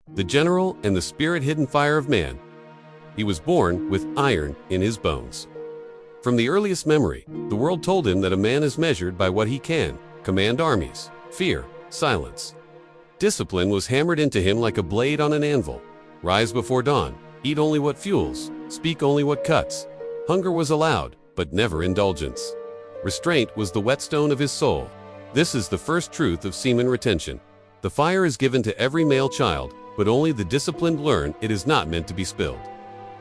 The general and the spirit-hidden fire of man. He was born with iron in his bones. From the earliest memory, the world told him that a man is measured by what he can command armies, fear, silence. Discipline was hammered into him like a blade on an anvil. Rise before dawn, eat only what fuels, speak only what cuts. Hunger was allowed, but never indulgence. Restraint was the whetstone of his soul. This is the first truth of semen retention. The fire is given to every male child, but only the disciplined learn it is not meant to be spilled.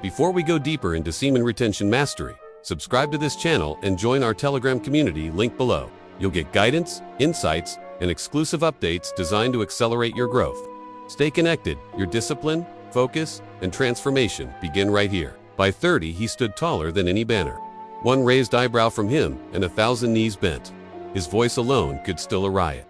Before we go deeper into semen retention mastery, subscribe to this channel and join our Telegram community linked below. You'll get guidance, insights, and exclusive updates designed to accelerate your growth. Stay connected. Your discipline, focus, and transformation begin right here. By 30, he stood taller than any banner. One raised eyebrow from him and 1,000 knees bent. His voice alone could still a riot.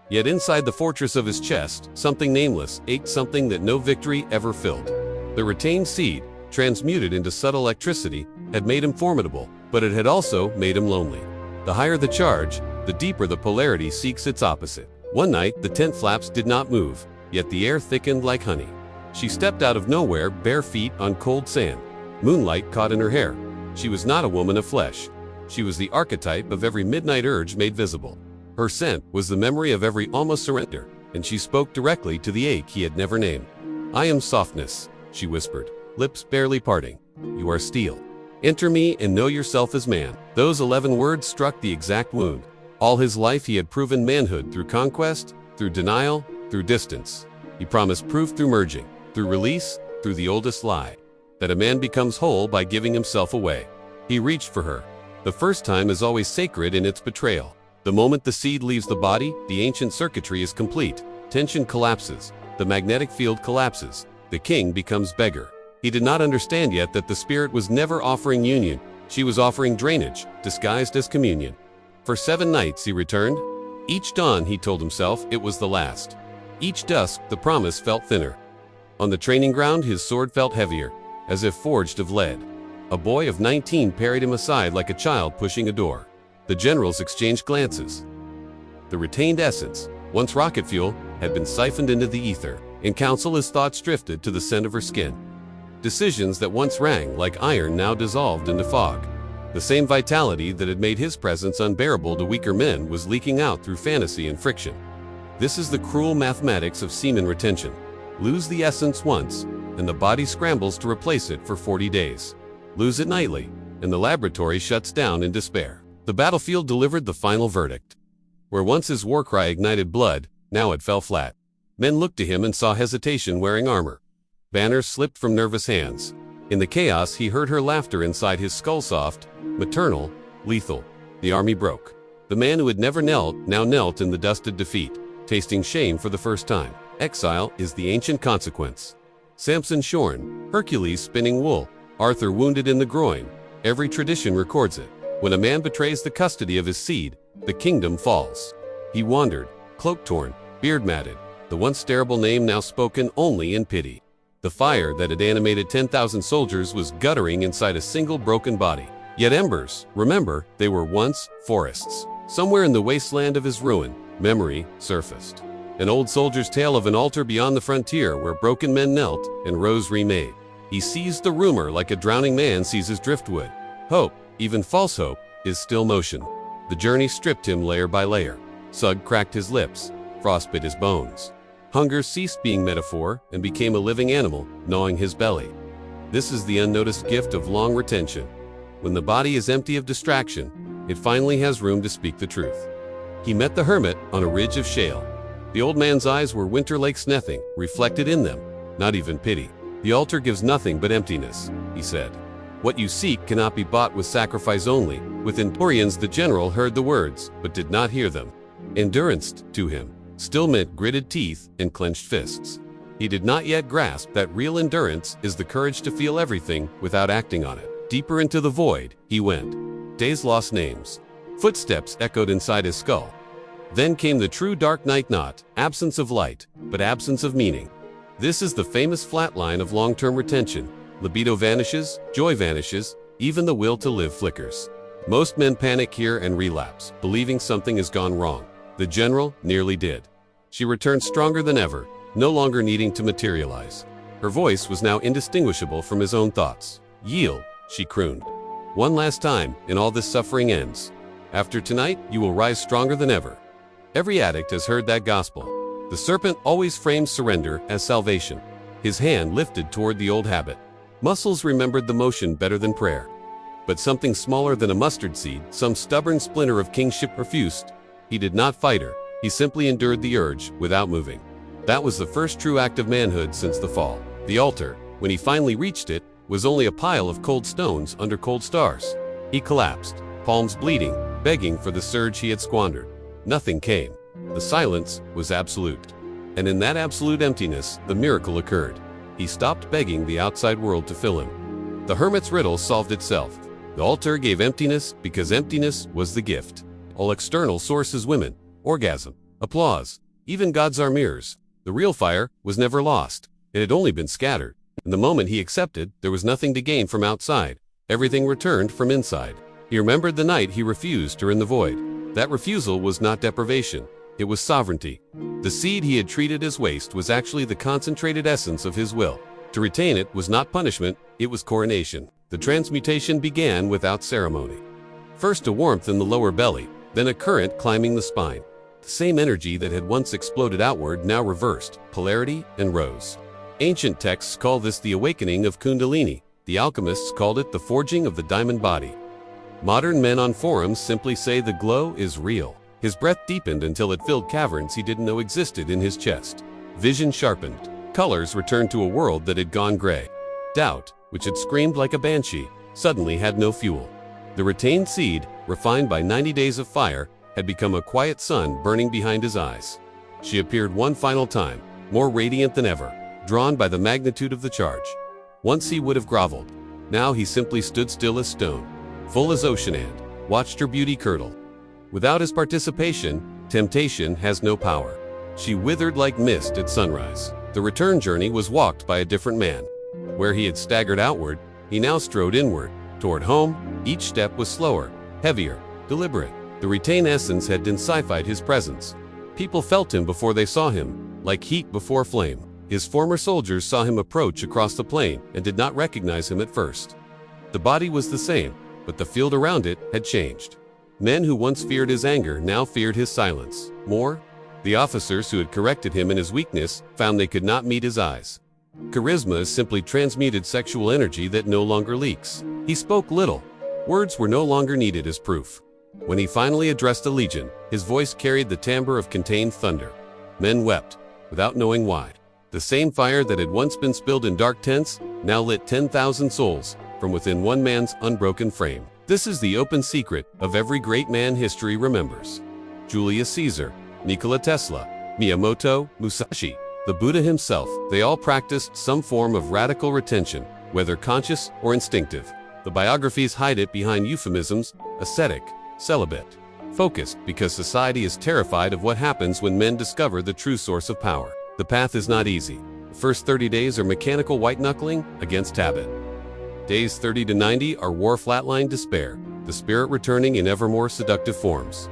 Yet inside the fortress of his chest, something nameless ate something that no victory ever filled. The retained seed, transmuted into subtle electricity, had made him formidable, but it had also made him lonely. The higher the charge, the deeper the polarity seeks its opposite. One night, the tent flaps did not move, yet the air thickened like honey. She stepped out of nowhere, bare feet on cold sand. Moonlight caught in her hair. She was not a woman of flesh. She was the archetype of every midnight urge made visible. Her scent was the memory of every almost surrender, and she spoke directly to the ache he had never named. "I am softness," she whispered, lips barely parting. "You are steel. Enter me and know yourself as man." Those 11 words struck the exact wound. All his life he had proven manhood through conquest, through denial, through distance. He promised proof through merging, through release, through the oldest lie, that a man becomes whole by giving himself away. He reached for her. The first time is always sacred in its betrayal. The moment the seed leaves the body, the ancient circuitry is complete. Tension collapses. The magnetic field collapses. The king becomes beggar. He did not understand yet that the spirit was never offering union. She was offering drainage, disguised as communion. For 7 nights he returned. Each dawn, he told himself, it was the last. Each dusk, the promise felt thinner. On the training ground, his sword felt heavier, as if forged of lead. A boy of 19 parried him aside like a child pushing a door. The generals exchanged glances. The retained essence, once rocket fuel, had been siphoned into the ether. In council, his thoughts drifted to the scent of her skin. Decisions that once rang like iron now dissolved into fog. The same vitality that had made his presence unbearable to weaker men was leaking out through fantasy and friction. This is the cruel mathematics of semen retention. Lose the essence once, and the body scrambles to replace it for 40 days. Lose it nightly, and the laboratory shuts down in despair. The battlefield delivered the final verdict. Where once his war cry ignited blood, now it fell flat. Men looked to him and saw hesitation wearing armor. Banners slipped from nervous hands. In the chaos, he heard her laughter inside his skull, soft, maternal, lethal. The army broke. The man who had never knelt now knelt in the dusted defeat, tasting shame for the first time. Exile is the ancient consequence. Samson shorn, Hercules spinning wool, Arthur wounded in the groin. Every tradition records it. When a man betrays the custody of his seed, the kingdom falls. He wandered, cloak torn, beard matted, the once terrible name now spoken only in pity. The fire that had animated 10,000 soldiers was guttering inside a single broken body. Yet embers, remember, they were once forests. Somewhere in the wasteland of his ruin, memory surfaced. An old soldier's tale of an altar beyond the frontier where broken men knelt and rose remade. He seized the rumor like a drowning man seizes driftwood. Hope, even false hope, is still motion. The journey stripped him layer by layer. Sug cracked his lips. Frost bit his bones. Hunger ceased being metaphor and became a living animal, gnawing his belly. This is the unnoticed gift of long retention. When the body is empty of distraction, it finally has room to speak the truth. He met the hermit on a ridge of shale. The old man's eyes were winter lakes, nothing reflected in them, not even pity. "The altar gives nothing but emptiness," he said. "What you seek cannot be bought with sacrifice only." With Enturians, the general heard the words, but did not hear them. Endurance, to him, still meant gritted teeth and clenched fists. He did not yet grasp that real endurance is the courage to feel everything without acting on it. Deeper into the void, he went. Days lost names. Footsteps echoed inside his skull. Then came the true dark night, not absence of light, but absence of meaning. This is the famous flat line of long-term retention. Libido vanishes, joy vanishes, even the will to live flickers. Most men panic here and relapse, believing something has gone wrong. The general nearly did. She returned stronger than ever, no longer needing to materialize. Her voice was now indistinguishable from his own thoughts. "Yield," she crooned. "One last time, and all this suffering ends. After tonight, you will rise stronger than ever." Every addict has heard that gospel. The serpent always frames surrender as salvation. His hand lifted toward the old habit. Muscles remembered the motion better than prayer. But something smaller than a mustard seed, some stubborn splinter of kingship refused. He did not fight her. He simply endured the urge without moving. That was the first true act of manhood since the fall. The altar, when he finally reached it, was only a pile of cold stones under cold stars. He collapsed, palms bleeding, begging for the surge he had squandered. Nothing came. The silence was absolute. And in that absolute emptiness, the miracle occurred. He stopped begging the outside world to fill him. The hermit's riddle solved itself. The altar gave emptiness because emptiness was the gift. All external sources, women, orgasm, applause, even gods are mirrors. The real fire was never lost. It had only been scattered. And the moment he accepted, there was nothing to gain from outside. Everything returned from inside. He remembered the night he refused her in the void. That refusal was not deprivation. It was sovereignty. The seed he had treated as waste was actually the concentrated essence of his will. To retain it was not punishment, it was coronation. The transmutation began without ceremony. First a warmth in the lower belly, then a current climbing the spine. The same energy that had once exploded outward now reversed, polarity and rose. Ancient texts call this the awakening of Kundalini. The alchemists called it the forging of the diamond body. Modern men on forums simply say the glow is real. His breath deepened until it filled caverns he didn't know existed in his chest. Vision sharpened. Colors returned to a world that had gone gray. Doubt, which had screamed like a banshee, suddenly had no fuel. The retained seed, refined by 90 days of fire, had become a quiet sun burning behind his eyes. She appeared one final time, more radiant than ever, drawn by the magnitude of the charge. Once he would have groveled. Now he simply stood still as stone, full as ocean, and watched her beauty curdle. Without his participation, temptation has no power. She withered like mist at sunrise. The return journey was walked by a different man. Where he had staggered outward, he now strode inward. Toward home, each step was slower, heavier, deliberate. The retained essence had densified his presence. People felt him before they saw him, like heat before flame. His former soldiers saw him approach across the plain and did not recognize him at first. The body was the same, but the field around it had changed. Men who once feared his anger now feared his silence. More, the officers who had corrected him in his weakness found they could not meet his eyes. Charisma is simply transmuted sexual energy that no longer leaks. He spoke little. Words were no longer needed as proof. When he finally addressed a legion, his voice carried the timbre of contained thunder. Men wept, without knowing why. The same fire that had once been spilled in dark tents now lit 10,000 souls from within one man's unbroken frame. This is the open secret of every great man history remembers. Julius Caesar, Nikola Tesla, Miyamoto, Musashi, the Buddha himself, they all practiced some form of radical retention, whether conscious or instinctive. The biographies hide it behind euphemisms: ascetic, celibate, focused, because society is terrified of what happens when men discover the true source of power. The path is not easy. The first 30 days are mechanical white-knuckling against habit. Days 30 to 90 are war flatline despair, the spirit returning in ever more seductive forms.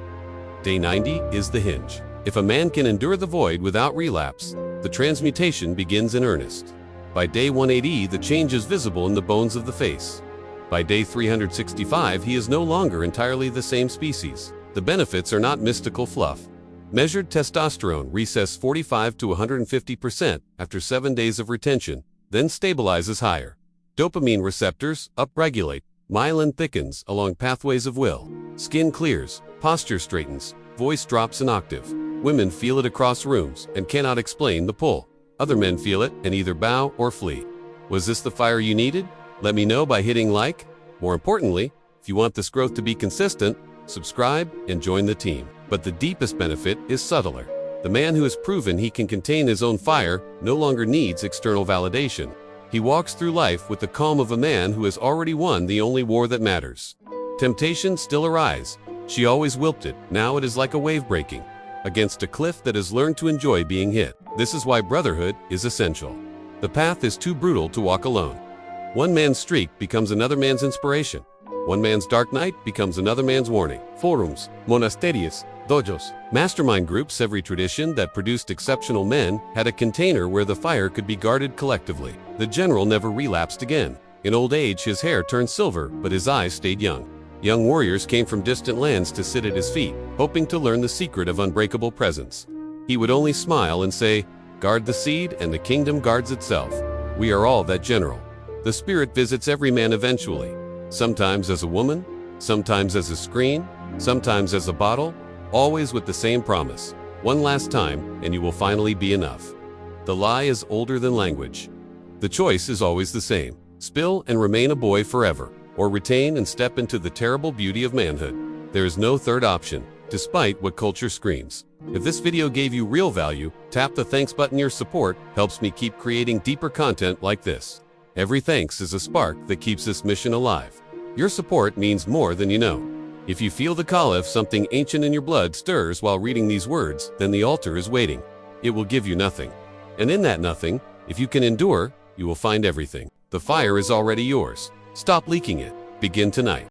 Day 90 is the hinge. If a man can endure the void without relapse, the transmutation begins in earnest. By day 180, the change is visible in the bones of the face. By day 365, he is no longer entirely the same species. The benefits are not mystical fluff. Measured testosterone recesses 45 to 150% after 7 days of retention, then stabilizes higher. Dopamine receptors upregulate, myelin thickens along pathways of will. Skin clears, posture straightens, voice drops an octave. Women feel it across rooms and cannot explain the pull. Other men feel it and either bow or flee. Was this the fire you needed? Let me know by hitting like. More importantly, if you want this growth to be consistent, subscribe and join the team. But the deepest benefit is subtler. The man who has proven he can contain his own fire no longer needs external validation. He walks through life with the calm of a man who has already won the only war that matters. Temptations still arise. She always wilted. Now it is like a wave breaking against a cliff that has learned to enjoy being hit. This is why brotherhood is essential. The path is too brutal to walk alone. One man's streak becomes another man's inspiration. One man's dark night becomes another man's warning. Forums, monasterios, Dojos, mastermind groups. Every tradition that produced exceptional men had a container where the fire could be guarded collectively. The general never relapsed again. In old age, his hair turned silver, but his eyes stayed young. Young warriors came from distant lands to sit at his feet, hoping to learn the secret of unbreakable presence. He would only smile and say, "Guard the seed, and the kingdom guards itself." We are all that general. The spirit visits every man eventually, sometimes as a woman, sometimes as a screen, sometimes as a bottle, always with the same promise: one last time, and you will finally be enough. The lie is older than language. The choice is always the same: spill and remain a boy forever, or retain and step into the terrible beauty of manhood. There is no third option, despite what culture screams. If this video gave you real value, tap the thanks button. Your support helps me keep creating deeper content like this. Every thanks is a spark that keeps this mission alive. Your support means more than you know. If you feel the call, if something ancient in your blood stirs while reading these words, then the altar is waiting. It will give you nothing. And in that nothing, if you can endure, you will find everything. The fire is already yours. Stop leaking it. Begin tonight.